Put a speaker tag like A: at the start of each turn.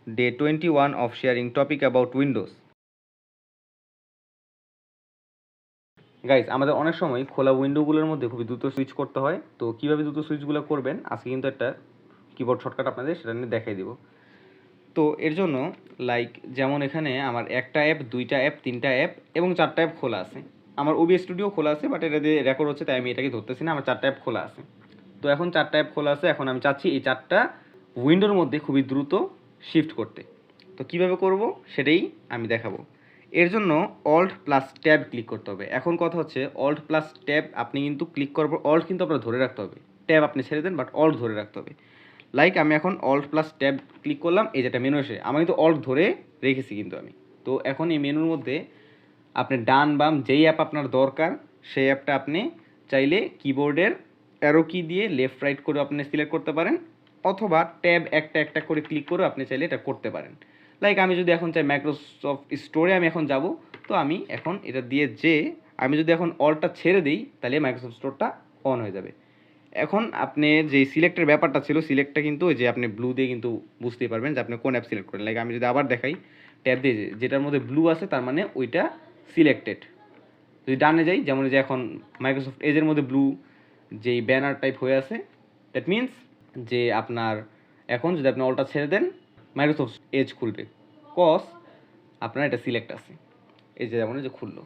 A: Day 21 of sharing topic about Windows. Guys, আমাদের অনেক সময় খোলা উইন্ডোগুলোর মধ্যে খুবই দ্রুত সুইচ করতে হয়। তো কীভাবে দ্রুত সুইচগুলো করবেন আজকে কিন্তু একটা কিবোর্ড শর্টকাট আপনাদের সেটা নিয়ে দেখাই দিব। তো এর জন্য যেমন এখানে আমার একটা অ্যাপ, দুইটা অ্যাপ, তিনটা অ্যাপ এবং চারটা অ্যাপ খোলা আছে। আমার OBS স্টুডিও খোলা আছে, বাট এটা দিয়ে রেকর্ড হচ্ছে তাই আমি এটাকে ধরতেছি না। আমার চারটা অ্যাপ খোলা আছে। তো এখন চারটা অ্যাপ খোলা আছে, এখন আমি চাচ্ছি এই চারটা উইন্ডোর মধ্যে খুবই দ্রুত শিফট করতে। তো কীভাবে করব সেটাই আমি দেখাবো। এর জন্য Alt+Tab ক্লিক করতে হবে। এখন কথা হচ্ছে Alt+Tab আপনি কিন্তু ক্লিক করার পর Alt কিন্তু আপনার ধরে রাখতে হবে। ট্যাব আপনি ছেড়ে দেন, বাট Alt ধরে রাখতে হবে। আমি এখন Alt+Tab ক্লিক করলাম, এই যেটা মেনু এসে আমি কিন্তু Alt ধরে রেখেছি কিন্তু আমি। তো এখন এই মেনুর মধ্যে আপনি ডান বাম যেই অ্যাপ আপনার দরকার সেই অ্যাপটা আপনি চাইলে কিবোর্ডের অ্যারো কি দিয়ে লেফট রাইট করে আপনি সিলেক্ট করতে পারেন, অথবা ট্যাব একটা একটা করে ক্লিক করে আপনি চাইলে এটা করতে পারেন। আমি যদি এখন চাই মাইক্রোসফট স্টোরে আমি এখন যাব, তো আমি এখন এটা দিয়ে আমি যদি এখন অলটা ছেড়ে দিই তাহলে মাইক্রোসফট স্টোরটা অন হয়ে যাবে। এখন আপনি যে সিলেক্টের ব্যাপারটা ছিল, সিলেক্টটা কিন্তু ওই যে আপনি ব্লু দিয়ে কিন্তু বুঝতেই পারবেন যে আপনি কোন অ্যাপ সিলেক্ট করেন। আমি যদি আবার দেখাই ট্যাব দিয়ে যেটার মধ্যে ব্লু আছে তার মানে ওইটা সিলেক্টেড। যদি ডানে যাই, যেমন যে এখন মাইক্রোসফট এজের মধ্যে ব্লু যেই ব্যানার টাইপ হয়ে আছে, দ্যাট মিনস যে আপনার এখন যদি আপনি অলটা ছেড়ে দেন মাইক্রোসফট এজ খুলবে, কজ আপনার এটা সিলেক্ট আছে। এই যে যেমন যে খুললো।